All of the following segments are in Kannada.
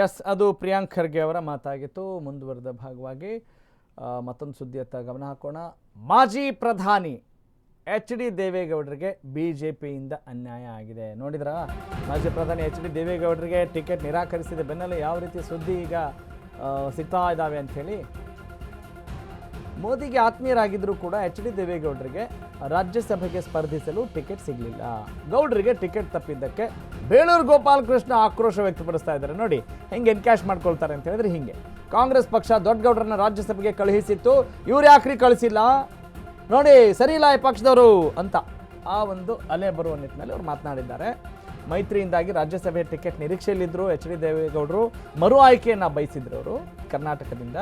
ಎಸ್, ಅದು ಪ್ರಿಯಾಂಕ್ ಖರ್ಗೆ ಅವರ ಮಾತಾಗಿತ್ತು. ಮುಂದುವರೆದ ಭಾಗವಾಗಿ ಮತ್ತೊಂದು ಸುದ್ದಿಯತ್ತ ಗಮನ ಹಾಕೋಣ. ಮಾಜಿ ಪ್ರಧಾನಿ ಎಚ್.ಡಿ. ದೇವೇಗೌಡರಿಗೆ BJPಯಿಂದ ಅನ್ಯಾಯ ಆಗಿದೆ. ನೋಡಿದ್ರಾ, ಮಾಜಿ ಪ್ರಧಾನಿ ಎಚ್.ಡಿ. ದೇವೇಗೌಡರಿಗೆ ಟಿಕೆಟ್ ನಿರಾಕರಿಸಿದ ಬೆನ್ನಲ್ಲೇ ಯಾವ ರೀತಿ ಸುದ್ದಿ ಈಗ ಸಿಗ್ತಾ ಇದ್ದಾವೆ ಅಂಥೇಳಿ. ಮೋದಿಗೆ ಆತ್ಮೀಯರಾಗಿದ್ದರೂ ಕೂಡ ಎಚ್.ಡಿ. ದೇವೇಗೌಡರಿಗೆ ರಾಜ್ಯಸಭೆಗೆ ಸ್ಪರ್ಧಿಸಲು ಟಿಕೆಟ್ ಸಿಗಲಿಲ್ಲ. ಗೌಡರಿಗೆ ಟಿಕೆಟ್ ತಪ್ಪಿದ್ದಕ್ಕೆ ಬೇಳೂರು ಗೋಪಾಲಕೃಷ್ಣ ಆಕ್ರೋಶ ವ್ಯಕ್ತಪಡಿಸ್ತಾ ಇದ್ದಾರೆ. ನೋಡಿ ಹೆಂಗೆ ಎನ್ಕ್ಯಾಶ್ ಮಾಡ್ಕೊಳ್ತಾರೆ ಅಂತ ಹೇಳಿದ್ರೆ ಹಿಂಗೆ. ಕಾಂಗ್ರೆಸ್ ಪಕ್ಷ ದೊಡ್ಡಗೌಡರನ್ನ ರಾಜ್ಯಸಭೆಗೆ ಕಳುಹಿಸಿತ್ತು, ಇವ್ರು ಯಾಕ್ರಿ ಕಳಿಸಿಲ್ಲ, ನೋಡಿ ಸರಿ ಇಲ್ಲ ಈ ಪಕ್ಷದವರು ಅಂತ ಆ ಒಂದು ಅಲೆ ಬರುವ ನಿಟ್ಟಿನಲ್ಲಿ ಅವ್ರು ಮಾತನಾಡಿದ್ದಾರೆ. ಮೈತ್ರಿಯಿಂದಾಗಿ ರಾಜ್ಯಸಭೆ ಟಿಕೆಟ್ ನಿರೀಕ್ಷೆಯಲ್ಲಿದ್ದರು ಎಚ್.ಡಿ. ದೇವೇಗೌಡರು. ಮರು ಆಯ್ಕೆಯನ್ನು ಬಯಸಿದ್ರು ಅವರು ಕರ್ನಾಟಕದಿಂದ.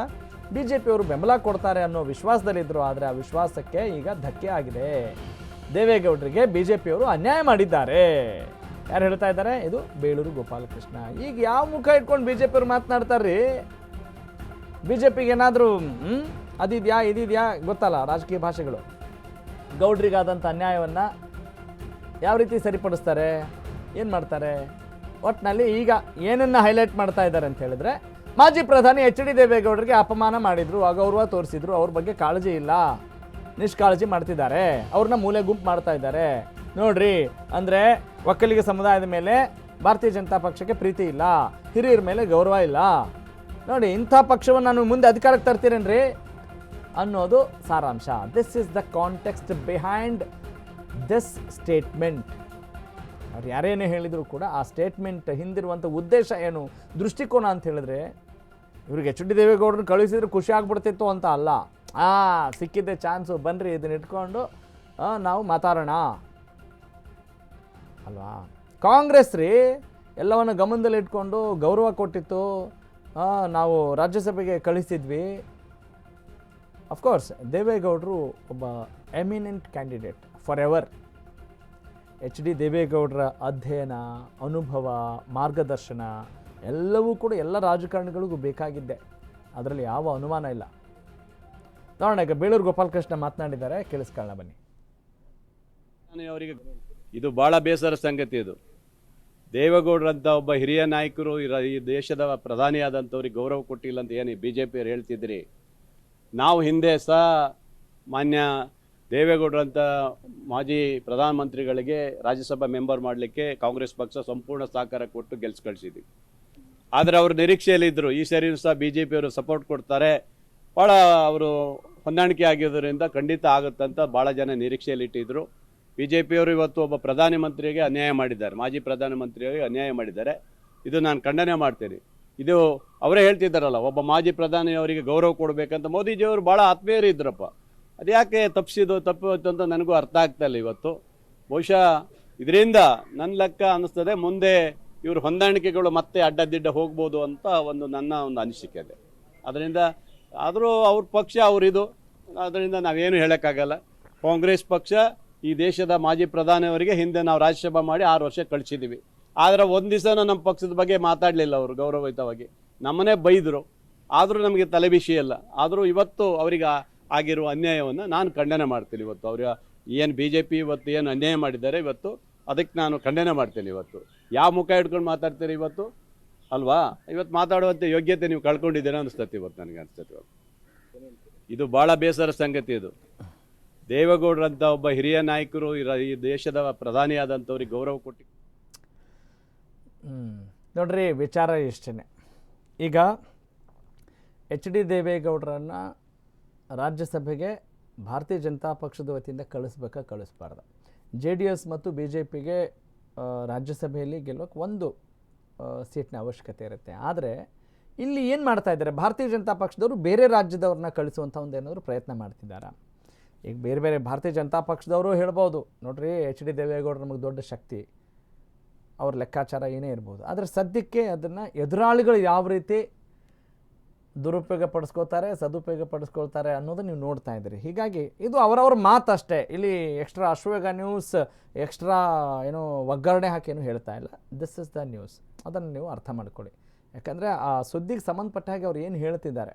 BJPಯವರು ಬೆಂಬಲ ಕೊಡ್ತಾರೆ ಅನ್ನೋ ವಿಶ್ವಾಸದಲ್ಲಿದ್ದರು. ಆದರೆ ಆ ವಿಶ್ವಾಸಕ್ಕೆ ಈಗ ಧಕ್ಕೆ ಆಗಿದೆ. ದೇವೇಗೌಡರಿಗೆ BJPಯವರು ಅನ್ಯಾಯ ಮಾಡಿದ್ದಾರೆ. ಯಾರು ಹೇಳ್ತಾ ಇದ್ದಾರೆ? ಇದು ಬೇಳೂರು ಗೋಪಾಲಕೃಷ್ಣ. ಈಗ ಯಾವ ಮುಖ ಇಟ್ಕೊಂಡು BJPಯವರು ಮಾತನಾಡ್ತಾರ್ರಿ? BJPಗೆ ಏನಾದರೂ ಅದಿದೆಯಾ ಇದಿದೆಯಾ ಗೊತ್ತಲ್ಲ ರಾಜಕೀಯ ಭಾಷೆಗಳು. ಗೌಡ್ರಿಗಾದಂಥ ಅನ್ಯಾಯವನ್ನು ಯಾವ ರೀತಿ ಸರಿಪಡಿಸ್ತಾರೆ, ಏನು ಮಾಡ್ತಾರೆ? ಒಟ್ಟಿನಲ್ಲಿ ಈಗ ಏನನ್ನು ಹೈಲೈಟ್ ಮಾಡ್ತಾ ಇದ್ದಾರೆ ಅಂತ ಹೇಳಿದ್ರೆ, ಮಾಜಿ ಪ್ರಧಾನಿ ಎಚ್.ಡಿ. ದೇವೇಗೌಡರಿಗೆ ಅಪಮಾನ ಮಾಡಿದ್ರು, ಅಗೌರವ ತೋರಿಸಿದ್ರು, ಅವ್ರ ಬಗ್ಗೆ ಕಾಳಜಿ ಇಲ್ಲ, ನಿಷ್ಕಾಳಜಿ ಮಾಡ್ತಿದ್ದಾರೆ, ಅವ್ರನ್ನ ಮೂಲೆ ಗುಂಪು ಮಾಡ್ತಾ ಇದ್ದಾರೆ. ನೋಡ್ರಿ, ಅಂದರೆ ಒಕ್ಕಲಿಗ ಸಮುದಾಯದ ಮೇಲೆ ಭಾರತೀಯ ಜನತಾ ಪಕ್ಷಕ್ಕೆ ಪ್ರೀತಿ ಇಲ್ಲ, ಹಿರಿಯರ ಮೇಲೆ ಗೌರವ ಇಲ್ಲ. ನೋಡಿ, ಇಂಥ ಪಕ್ಷವನ್ನು ನಾನು ಮುಂದೆ ಅಧಿಕಾರಕ್ಕೆ ತರ್ತೀರೇನ್ರಿ ಅನ್ನೋದು ಸಾರಾಂಶ. This is the context behind this statement. ಅವ್ರು ಯಾರೇನೇ ಹೇಳಿದರೂ ಕೂಡ ಆ ಸ್ಟೇಟ್ಮೆಂಟ್ ಹಿಂದಿರುವಂಥ ಉದ್ದೇಶ ಏನು, ದೃಷ್ಟಿಕೋನ ಅಂತ ಹೇಳಿದ್ರೆ, ಇವ್ರಿಗೆ ಎಚ್.ಡಿ. ದೇವೇಗೌಡರನ್ನ ಕಳಿಸಿದ್ರೆ ಖುಷಿ ಆಗ್ಬಿಡ್ತಿತ್ತು ಅಂತ ಅಲ್ಲ. ಸಿಕ್ಕಿದ್ದೆ ಚಾನ್ಸು, ಬನ್ನಿರಿ ಇದನ್ನ ಇಟ್ಕೊಂಡು ನಾವು ಮಾತಾಡೋಣ ಅಲ್ವಾ. ಕಾಂಗ್ರೆಸ್ ರೀ ಎಲ್ಲವನ್ನು ಗಮನದಲ್ಲಿ ಇಟ್ಕೊಂಡು ಗೌರವ ಕೊಟ್ಟಿತ್ತು, ನಾವು ರಾಜ್ಯಸಭೆಗೆ ಕಳಿಸಿದ್ವಿ. ಅಫ್ಕೋರ್ಸ್ ದೇವೇಗೌಡರು ಒಬ್ಬ eminent candidate for ever. H D. ದೇವೇಗೌಡರ ಅಧ್ಯಯನ, ಅನುಭವ, ಮಾರ್ಗದರ್ಶನ ಎಲ್ಲವೂ ಕೂಡ ಎಲ್ಲ ರಾಜಕಾರಣಿಗಳಿಗೂ ಬೇಕಾಗಿದ್ದೆ, ಅದರಲ್ಲಿ ಯಾವ ಅನುಮಾನ ಇಲ್ಲ. ನೋಡೋಣ, ಈಗ ಬೇಳೂರು ಗೋಪಾಲಕೃಷ್ಣ ಮಾತನಾಡಿದ್ದಾರೆ, ಕೇಳಿಸ್ಕೊಳ್ಳೋಣ ಬನ್ನಿ. ಅವರಿಗೆ ಇದು ಭಾಳ ಬೇಸರ ಸಂಗತಿ. ಇದು ದೇವೇಗೌಡರಂಥ ಒಬ್ಬ ಹಿರಿಯ ನಾಯಕರು ಈ ದೇಶದ ಪ್ರಧಾನಿಯಾದಂಥವ್ರಿಗೆ ಗೌರವ ಕೊಟ್ಟಿಲ್ಲ ಅಂತ ಏನು BJPಯವ್ರು ಹೇಳ್ತಿದ್ರಿ. ನಾವು ಹಿಂದೆ ಸಹ ಮಾನ್ಯ ದೇವೇಗೌಡರಂಥ ಮಾಜಿ ಪ್ರಧಾನಮಂತ್ರಿಗಳಿಗೆ ರಾಜ್ಯಸಭಾ ಮೆಂಬರ್ ಮಾಡಲಿಕ್ಕೆ ಕಾಂಗ್ರೆಸ್ ಪಕ್ಷ ಸಂಪೂರ್ಣ ಸಹಕಾರ ಕೊಟ್ಟು ಕಳಿಸಿದ್ವಿ. ಆದರೆ ಅವರು ನಿರೀಕ್ಷೆಯಲ್ಲಿದ್ದರು, ಈ ಸರಿಯೂ ಸಹ BJPಯವರು ಸಪೋರ್ಟ್ ಕೊಡ್ತಾರೆ, ಭಾಳ ಅವರು ಹೊಂದಾಣಿಕೆ ಆಗಿರೋದ್ರಿಂದ ಖಂಡಿತ ಆಗುತ್ತಂತ ಭಾಳ ಜನ ನಿರೀಕ್ಷೆಯಲ್ಲಿಟ್ಟಿದ್ದರು. BJPಯವರು ಇವತ್ತು ಒಬ್ಬ ಪ್ರಧಾನಮಂತ್ರಿಗೆ ಅನ್ಯಾಯ ಮಾಡಿದ್ದಾರೆ, ಮಾಜಿ ಪ್ರಧಾನಮಂತ್ರಿಯವರಿಗೆ ಅನ್ಯಾಯ ಮಾಡಿದ್ದಾರೆ. ಇದು ನಾನು ಖಂಡನೆ ಮಾಡ್ತೇನೆ. ಇದು ಅವರೇ ಹೇಳ್ತಿದ್ದಾರಲ್ಲ, ಒಬ್ಬ ಮಾಜಿ ಪ್ರಧಾನಿಯವರಿಗೆ ಗೌರವ ಕೊಡಬೇಕಂತ ಮೋದಿಜಿಯವರು ಭಾಳ ಆತ್ಮೀಯರಿದ್ರಪ್ಪ. ಅದು ಯಾಕೆ ತಪ್ಪೋಯ್ತು ಅಂತ ನನಗೂ ಅರ್ಥ ಆಗ್ತಾಯಿಲ್ಲ ಇವತ್ತು. ಬಹುಶಃ ಇದರಿಂದ ನನ್ನ ಲೆಕ್ಕ ಅನ್ನಿಸ್ತದೆ, ಮುಂದೆ ಇವರು ಹೊಂದಾಣಿಕೆಗಳು ಮತ್ತೆ ಅಡ್ಡದಿಡ್ಡ ಹೋಗ್ಬೋದು ಅಂತ ನನ್ನ ಒಂದು ಅನಿಸಿಕೆ ಇದೆ. ಅದರಿಂದ ಆದರೂ ಅವ್ರ ಪಕ್ಷ ಅವರಿದು, ಅದರಿಂದ ನಾವೇನು ಹೇಳೋಕ್ಕಾಗಲ್ಲ. ಕಾಂಗ್ರೆಸ್ ಪಕ್ಷ ಈ ದೇಶದ ಮಾಜಿ ಪ್ರಧಾನಿಯವರಿಗೆ ಹಿಂದೆ ನಾವು ರಾಜ್ಯಸಭಾ ಮಾಡಿ 6 ವರ್ಷ ಕಳಿಸಿದ್ದೀವಿ. ಆದರೆ ಒಂದು ದಿವಸ ನಮ್ಮ ಪಕ್ಷದ ಬಗ್ಗೆ ಮಾತಾಡಲಿಲ್ಲ ಅವರು ಗೌರವಯುತವಾಗಿ, ನಮ್ಮನ್ನೇ ಬೈದರು. ಆದರೂ ನಮಗೆ ತಲೆಬಿಸಿ ಇಲ್ಲ. ಆದರೂ ಇವತ್ತು ಅವರಿಗೆ ಆಗಿರುವ ಅನ್ಯಾಯವನ್ನು ನಾನು ಖಂಡನೆ ಮಾಡ್ತೀನಿ. ಇವತ್ತು ಅವ್ರಿಗೆ ಏನು BJP ಇವತ್ತು ಏನು ಅನ್ಯಾಯ ಮಾಡಿದ್ದಾರೆ, ಇವತ್ತು ಅದಕ್ಕೆ ನಾನು ಖಂಡನೆ ಮಾಡ್ತೇನೆ. ಇವತ್ತು ಯಾವ ಮುಖ ಇಟ್ಕೊಂಡು ಮಾತಾಡ್ತೀರಿ ಇವತ್ತು ಅಲ್ವಾ? ಇವತ್ತು ಮಾತಾಡುವಂಥ ಯೋಗ್ಯತೆ ನೀವು ಕಳ್ಕೊಂಡಿದ್ದೀರಾ ಅನಿಸ್ತತಿ ಇವತ್ತು, ನನಗೆ ಅನಿಸ್ತತಿ. ಇದು ಭಾಳ ಬೇಸರ ಸಂಗತಿ. ಇದು ದೇವೇಗೌಡರಂಥ ಒಬ್ಬ ಹಿರಿಯ ನಾಯಕರು ಈ ದೇಶದ ಪ್ರಧಾನಿಯಾದಂಥವ್ರಿಗೆ ಗೌರವ ಕೊಟ್ಟು ನೋಡ್ರಿ, ವಿಚಾರ ಇಷ್ಟೇ. ಈಗ ಎಚ್.ಡಿ. ದೇವೇಗೌಡರನ್ನು ರಾಜ್ಯಸಭೆಗೆ ಭಾರತೀಯ ಜನತಾ ಪಕ್ಷದ ವತಿಯಿಂದ ಕಳಿಸ್ಬಾರ್ದು. JDS ಮತ್ತು BJPಗೆ ರಾಜ್ಯಸಭೆಯಲ್ಲಿ ಗೆಲ್ಲೋಕೆ 1 ಸೀಟ್ನ ಅವಶ್ಯಕತೆ ಇರುತ್ತೆ. ಆದರೆ ಇಲ್ಲಿ ಏನು ಮಾಡ್ತಾ ಇದ್ದಾರೆ, ಭಾರತೀಯ ಜನತಾ ಪಕ್ಷದವರು ಬೇರೆ ರಾಜ್ಯದವ್ರನ್ನ ಕಳಿಸುವಂಥ ಒಂದು ಏನಾದರೂ ಪ್ರಯತ್ನ ಮಾಡ್ತಿದ್ದಾರೆ. ಈಗ ಬೇರೆ ಭಾರತೀಯ ಜನತಾ ಪಕ್ಷದವರು ಹೇಳ್ಬೋದು, ನೋಡ್ರಿ ಎಚ್.ಡಿ. ದೇವೇಗೌಡರು ನಮಗೆ ದೊಡ್ಡ ಶಕ್ತಿ, ಅವ್ರ ಲೆಕ್ಕಾಚಾರ ಏನೇ ಇರ್ಬೋದು. ಆದರೆ ಸದ್ಯಕ್ಕೆ ಅದನ್ನು ಎದುರಾಳಿಗಳು ಯಾವ ರೀತಿ ದುರುಪಯೋಗ ಪಡಿಸ್ಕೋತಾರೆ, ಸದುಪಯೋಗ ಪಡಿಸ್ಕೊಳ್ತಾರೆ ಅನ್ನೋದು ನೀವು ನೋಡ್ತಾ ಇದ್ದೀರಿ. ಹೀಗಾಗಿ ಇದು ಅವರವ್ರ ಮಾತು ಅಷ್ಟೇ. ಇಲ್ಲಿ ಎಕ್ಸ್ಟ್ರಾ ಅಶ್ವವೇಗ ನ್ಯೂಸ್ ಎಕ್ಸ್ಟ್ರಾ ಏನೋ ಒಗ್ಗರಣೆ ಹಾಕಿ ಏನು ಹೇಳ್ತಾ ಇಲ್ಲ. ದಿಸ್ ಇಸ್ ದ ನ್ಯೂಸ್, ಅದನ್ನು ನೀವು ಅರ್ಥ ಮಾಡ್ಕೊಳ್ಳಿ. ಯಾಕಂದರೆ ಆ ಸುದ್ದಿಗೆ ಸಂಬಂಧಪಟ್ಟ ಹಾಗೆ ಅವ್ರು ಏನು ಹೇಳ್ತಿದ್ದಾರೆ,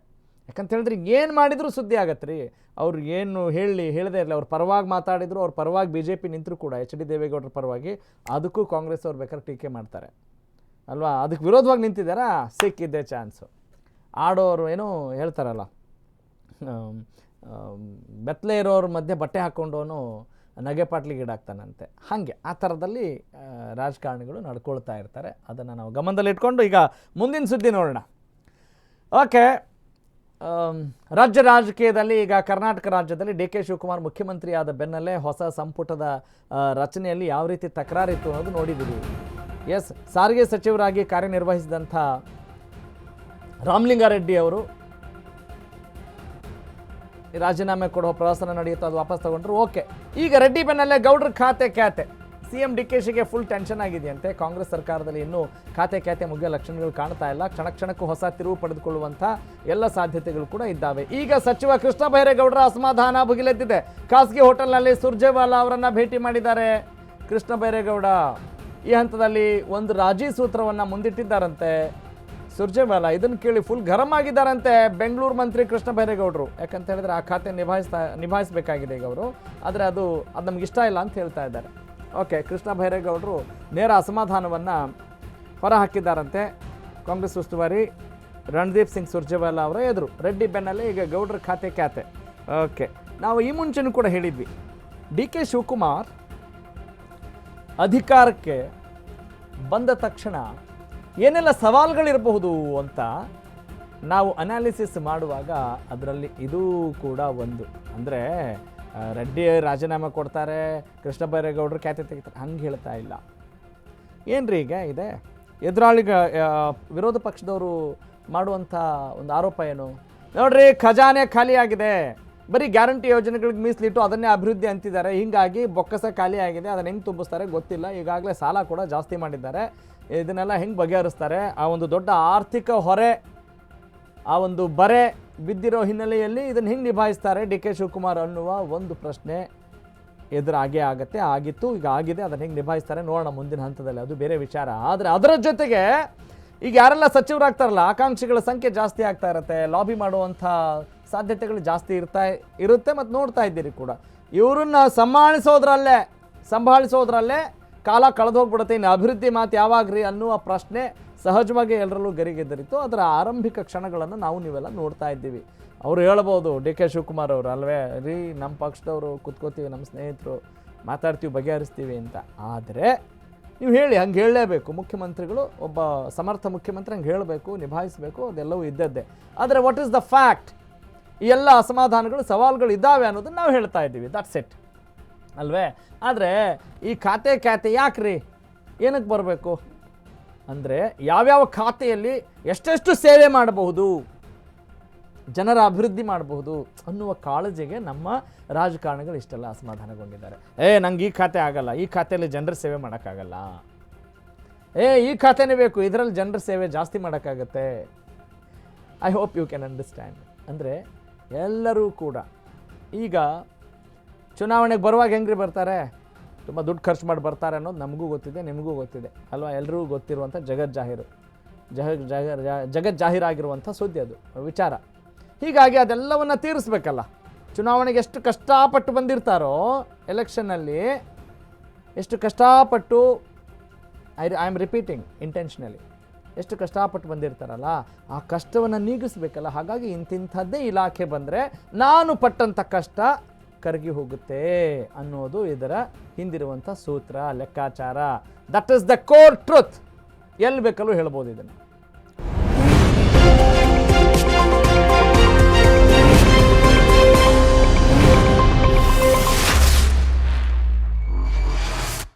ಯಾಕಂತ ಹೇಳಿದ್ರೆ ಏನು ಮಾಡಿದರೂ ಸುದ್ದಿ ಆಗತ್ತೆ ರೀ. ಅವ್ರು ಏನು ಹೇಳದೇ ಇರಲಿ, ಅವ್ರ ಪರವಾಗಿ ಮಾತಾಡಿದ್ರು, ಅವ್ರ ಪರವಾಗಿ BJP ನಿಂತರೂ ಕೂಡ ಎಚ್.ಡಿ. ದೇವೇಗೌಡರ ಪರವಾಗಿ, ಅದಕ್ಕೂ ಕಾಂಗ್ರೆಸ್ ಅವ್ರು ಬೇಕಾದ್ರೆ ಟೀಕೆ ಮಾಡ್ತಾರೆ. ಅಲ್ವಾ? ಅದಕ್ಕೆ ವಿರೋಧವಾಗಿ ನಿಂತಿದ್ದಾರಾ? ಸಿಕ್ಕಿದ್ದೆ ಚಾನ್ಸು. ಆಡೋರು ಏನೋ ಹೇಳ್ತಾರಲ್ಲ, ಬೆತ್ತಲೆ ಇರೋರ ಮಧ್ಯೆ ಬಟ್ಟೆ ಹಾಕ್ಕೊಂಡವನು ನಗೆ ಪಾಟ್ಲಿಗೆ ಈಡಾಗ್ತಾನಂತೆ. ಹಾಗೆ ಆ ಥರದಲ್ಲಿ ರಾಜಕಾರಣಿಗಳು ನಡ್ಕೊಳ್ತಾ ಇರ್ತಾರೆ. ಅದನ್ನು ನಾವು ಗಮನದಲ್ಲಿ ಇಟ್ಕೊಂಡು ಈಗ ಮುಂದಿನ ಸುದ್ದಿ ನೋಡೋಣ. ಓಕೆ, ರಾಜ್ಯ ರಾಜಕೀಯದಲ್ಲಿ ಈಗ ಕರ್ನಾಟಕ ರಾಜ್ಯದಲ್ಲಿ ಡಿ ಕೆ ಶಿವಕುಮಾರ್ ಮುಖ್ಯಮಂತ್ರಿ ಆದ ಬೆನ್ನಲ್ಲೇ ಹೊಸ ಸಂಪುಟದ ರಚನೆಯಲ್ಲಿ ಯಾವ ರೀತಿ ತಕರಾರಿತ್ತು ಅನ್ನೋದು ನೋಡಿದ್ದೀವಿ. ಎಸ್, ಸಾರಿಗೆ ಸಚಿವರಾಗಿ ಕಾರ್ಯನಿರ್ವಹಿಸಿದಂಥ ರಾಮಲಿಂಗಾರೆಡ್ಡಿ ಅವರು ರಾಜೀನಾಮೆ ಕೊಡೋ ಪ್ರವಾಸನ ನಡೆಯುತ್ತೋ ಅದು ವಾಪಸ್ ತಗೊಂಡ್ರು. ಓಕೆ, ಈಗ ರೆಡ್ಡಿ ಬೆನ್ನಲ್ಲೇ ಗೌಡ್ರ ಖಾತೆ ಸಿಎಂ ಡಿ ಕೆ ಶಿಗೆ ಫುಲ್ ಟೆನ್ಷನ್ ಆಗಿದೆಯಂತೆ. ಕಾಂಗ್ರೆಸ್ ಸರ್ಕಾರದಲ್ಲಿ ಇನ್ನೂ ಖಾತೆ ಮುಗಿಯೋ ಲಕ್ಷಣಗಳು ಕಾಣ್ತಾ ಇಲ್ಲ. ಕ್ಷಣಕ್ಕೂ ಹೊಸ ತಿರುವು ಪಡೆದುಕೊಳ್ಳುವಂಥ ಎಲ್ಲ ಸಾಧ್ಯತೆಗಳು ಕೂಡ ಇದ್ದಾವೆ. ಈಗ ಸಚಿವ ಕೃಷ್ಣ ಬೈರೇಗೌಡರ ಅಸಮಾಧಾನ ಭುಗಿಲೆದ್ದಿದೆ. ಖಾಸಗಿ ಹೋಟೆಲ್ನಲ್ಲಿ ಸುರ್ಜೇವಾಲಾ ಅವರನ್ನು ಭೇಟಿ ಮಾಡಿದ್ದಾರೆ ಕೃಷ್ಣ ಬೈರೇಗೌಡ. ಈ ಹಂತದಲ್ಲಿ ಒಂದು ರಾಜಿ ಸೂತ್ರವನ್ನು ಮುಂದಿಟ್ಟಿದ್ದಾರಂತೆ ಸುರ್ಜೇವಾಲಾ. ಇದನ್ನು ಕೇಳಿ ಫುಲ್ ಗರಂ ಆಗಿದ್ದಾರಂತೆ ಬೆಂಗಳೂರು ಮಂತ್ರಿ ಕೃಷ್ಣ ಬೈರೇಗೌಡರು. ಯಾಕಂತ ಹೇಳಿದ್ರೆ ಆ ಖಾತೆ ನಿಭಾಯಿಸಬೇಕಾಗಿದೆ ಈಗ ಅವರು, ಆದರೆ ಅದು ನಮ್ಗೆ ಇಷ್ಟ ಇಲ್ಲ ಅಂತ ಹೇಳ್ತಾ ಇದ್ದಾರೆ. ಓಕೆ, ಕೃಷ್ಣ ಬೈರೇಗೌಡರು ನೇರ ಅಸಮಾಧಾನವನ್ನು ಹೊರಹಾಕಿದ್ದಾರಂತೆ ಕಾಂಗ್ರೆಸ್ ಉಸ್ತುವಾರಿ ರಣದೀಪ್ ಸಿಂಗ್ ಸುರ್ಜೇವಾಲಾ ಅವರ ಎದುರು. ರೆಡ್ಡಿ ಬೆನ್ನಲ್ಲೇ ಈಗ ಗೌಡ್ರ ಖಾತೆ. ಓಕೆ, ನಾವು ಈ ಮುಂಚೆನೂ ಕೂಡ ಹೇಳಿದ್ವಿ, ಡಿ ಕೆ ಶಿವಕುಮಾರ್ ಅಧಿಕಾರಕ್ಕೆ ಬಂದ ತಕ್ಷಣ ಏನೆಲ್ಲ ಸವಾಲುಗಳಿರಬಹುದು ಅಂತ ನಾವು ಅನಾಲಿಸಿಸ್ ಮಾಡುವಾಗ ಅದರಲ್ಲಿ ಇದು ಕೂಡ ಒಂದು. ಅಂದರೆ ರೆಡ್ಡಿ ರಾಜೀನಾಮೆ ಕೊಡ್ತಾರೆ, ಕೃಷ್ಣ ಬೈರೇಗೌಡರು ಖಾತೆ ತೆಗಿತಾರೆ, ಹಂಗೆ ಹೇಳ್ತಾ ಇಲ್ಲ. ಏನ್ರಿ ಈಗ ಇದೆ ಎದುರಾಳಿಗ ವಿರೋಧ ಪಕ್ಷದವರು ಮಾಡುವಂಥ ಒಂದು ಆರೋಪ ಏನು ನೋಡ್ರಿ, ಖಜಾನೆ ಖಾಲಿ ಆಗಿದೆ, ಬರೀ ಗ್ಯಾರಂಟಿ ಯೋಜನೆಗಳಿಗೆ ಮೀಸಲಿಟ್ಟು ಅದನ್ನೇ ಅಭಿವೃದ್ಧಿ ಅಂತಿದ್ದಾರೆ. ಹೀಗಾಗಿ ಬೊಕ್ಕಸ ಖಾಲಿ ಆಗಿದೆ, ಅದನ್ನು ಹೆಂಗೆ ತುಂಬಿಸ್ತಾರೆ ಗೊತ್ತಿಲ್ಲ. ಈಗಾಗಲೇ ಸಾಲ ಕೂಡ ಜಾಸ್ತಿ ಮಾಡಿದ್ದಾರೆ. ಇದನ್ನೆಲ್ಲ ಹೆಂಗೆ ಬಗೆಹರಿಸ್ತಾರೆ? ಆ ಒಂದು ದೊಡ್ಡ ಆರ್ಥಿಕ ಹೊರೆ, ಆ ಒಂದು ಬರೆ ಬಿದ್ದಿರೋ ಹಿನ್ನೆಲೆಯಲ್ಲಿ ಇದನ್ನು ಹೆಂಗೆ ನಿಭಾಯಿಸ್ತಾರೆ ಡಿ ಕೆ ಶಿವಕುಮಾರ್ ಅನ್ನುವ ಒಂದು ಪ್ರಶ್ನೆ ಎದುರಾಗೇ ಆಗುತ್ತೆ. ಆಗಿತ್ತು, ಈಗ ಆಗಿದೆ. ಅದನ್ನು ಹೆಂಗೆ ನಿಭಾಯಿಸ್ತಾರೆ ನೋಡೋಣ ಮುಂದಿನ ಹಂತದಲ್ಲಿ, ಅದು ಬೇರೆ ವಿಚಾರ. ಆದರೆ ಅದರ ಜೊತೆಗೆ ಈಗ ಯಾರೆಲ್ಲ ಸಚಿವರಾಗ್ತಾರಲ್ಲ, ಆಕಾಂಕ್ಷಿಗಳ ಸಂಖ್ಯೆ ಜಾಸ್ತಿ ಆಗ್ತಾ ಇರುತ್ತೆ. ಲಾಬಿ ಮಾಡುವಂಥ ಸಾಧ್ಯತೆಗಳು ಜಾಸ್ತಿ ಇರುತ್ತೆ. ಮತ್ತು ನೋಡ್ತಾ ಇದ್ದೀರಿ ಕೂಡ, ಇವರನ್ನ ಸಂಭಾಳಿಸೋದ್ರಲ್ಲೇ ಕಾಲ ಕಳೆದು ಹೋಗ್ಬಿಡುತ್ತೆ. ಇನ್ನು ಅಭಿವೃದ್ಧಿ ಮಾತು ಯಾವಾಗ್ರಿ ಅನ್ನುವ ಪ್ರಶ್ನೆ ಸಹಜವಾಗಿ ಎಲ್ಲರಲ್ಲೂ ಗರಿಗೆದ್ದರಿತ್ತು. ಅದರ ಆರಂಭಿಕ ಕ್ಷಣಗಳನ್ನು ನೀವೆಲ್ಲ ನೋಡ್ತಾ ಇದ್ದೀವಿ. ಅವರು ಹೇಳ್ಬೋದು, ಡಿ ಕೆ ಶಿವಕುಮಾರ್ ಅವರು ಅಲ್ವೇ ರೀ, ನಮ್ಮ ಪಕ್ಷದವರು ಕೂತ್ಕೋತೀವಿ, ನಮ್ಮ ಸ್ನೇಹಿತರು ಮಾತಾಡ್ತೀವಿ, ಬಗೆಹರಿಸ್ತೀವಿ ಅಂತ. ಆದರೆ ನೀವು ಹೇಳಿ, ಹಂಗೆ ಹೇಳಲೇಬೇಕು. ಮುಖ್ಯಮಂತ್ರಿಗಳು, ಒಬ್ಬ ಸಮರ್ಥ ಮುಖ್ಯಮಂತ್ರಿ ಹಂಗೆ ಹೇಳಬೇಕು, ನಿಭಾಯಿಸಬೇಕು, ಅದೆಲ್ಲವೂ ಇದ್ದದ್ದೇ. ಆದರೆ ವಾಟ್ ಈಸ್ ದ ಫ್ಯಾಕ್ಟ್? ಈ ಎಲ್ಲ ಅಸಮಾಧಾನಗಳು, ಸವಾಲುಗಳು ಇದ್ದಾವೆ ಅನ್ನೋದನ್ನು ನಾವು ಹೇಳ್ತಾ ಇದ್ದೀವಿ. ದಟ್ಸ್ ಇಟ್ ಅಲ್ವೇ? ಆದರೆ ಈ ಖಾತೆ ಯಾಕ್ರಿ, ಏನಕ್ಕೆ ಬರಬೇಕು ಅಂದರೆ, ಯಾವ್ಯಾವ ಖಾತೆಯಲ್ಲಿ ಎಷ್ಟೆಷ್ಟು ಸೇವೆ ಮಾಡಬಹುದು, ಜನರ ಅಭಿವೃದ್ಧಿ ಮಾಡಬಹುದು ಅನ್ನುವ ಕಾಳಜಿಗೆ ನಮ್ಮ ರಾಜಕಾರಣಿಗಳು ಇಷ್ಟೆಲ್ಲ ಅಸಮಾಧಾನಗೊಂಡಿದ್ದಾರೆ. ನಂಗೆ ಈ ಖಾತೆ ಆಗಲ್ಲ, ಈ ಖಾತೆಯಲ್ಲಿ ಜನರ ಸೇವೆ ಮಾಡೋಕ್ಕಾಗಲ್ಲ, ಈ ಖಾತೆನೇ ಬೇಕು, ಇದರಲ್ಲಿ ಜನರ ಸೇವೆ ಜಾಸ್ತಿ ಮಾಡೋಕ್ಕಾಗತ್ತೆ. I hope you can understand. ಅಂದರೆ ಎಲ್ಲರೂ ಕೂಡ ಈಗ ಚುನಾವಣೆಗೆ ಬರುವಾಗ ಹೆಂಗ್ರಿ ಬರ್ತಾರೆ, ತುಂಬ ದುಡ್ಡು ಖರ್ಚು ಮಾಡಿ ಬರ್ತಾರೆ ಅನ್ನೋದು ನಮಗೂ ಗೊತ್ತಿದೆ, ನಿಮಗೂ ಗೊತ್ತಿದೆ ಅಲ್ವಾ? ಎಲ್ಲರಿಗೂ ಗೊತ್ತಿರುವಂಥ ಜಗಜ್ಜಾಹೀರಾಗಿರುವಂಥ ಸುದ್ದಿ, ಅದು ವಿಚಾರ. ಹೀಗಾಗಿ ಅದೆಲ್ಲವನ್ನು ತೀರಿಸ್ಬೇಕಲ್ಲ. ಚುನಾವಣೆಗೆ ಎಷ್ಟು ಕಷ್ಟಪಟ್ಟು ಬಂದಿರ್ತಾರೋ, ಎಲೆಕ್ಷನ್ನಲ್ಲಿ ಎಷ್ಟು ಕಷ್ಟಪಟ್ಟು, ಐ ಆಮ್ ರಿಪೀಟಿಂಗ್ ಇಂಟೆನ್ಷನಲಿ, ಎಷ್ಟು ಕಷ್ಟಪಟ್ಟು ಬಂದಿರ್ತಾರಲ್ಲ, ಆ ಕಷ್ಟವನ್ನು ನೀಗಿಸ್ಬೇಕಲ್ಲ. ಹಾಗಾಗಿ ಇಂಥದ್ದೇ ಇಲಾಖೆ ಬಂದರೆ ನಾನು ಪಟ್ಟಂಥ ಕಷ್ಟ ಕರಗಿ ಹೋಗುತ್ತೆ ಅನ್ನೋದು ಇದರ ಹಿಂದಿರುವಂಥ ಸೂತ್ರ, ಲೆಕ್ಕಾಚಾರ. That is the core truth. ಎಲ್ಲಿ ಬೇಕಲ್ಲೂ ಹೇಳ್ಬೋದು ಇದನ್ನು.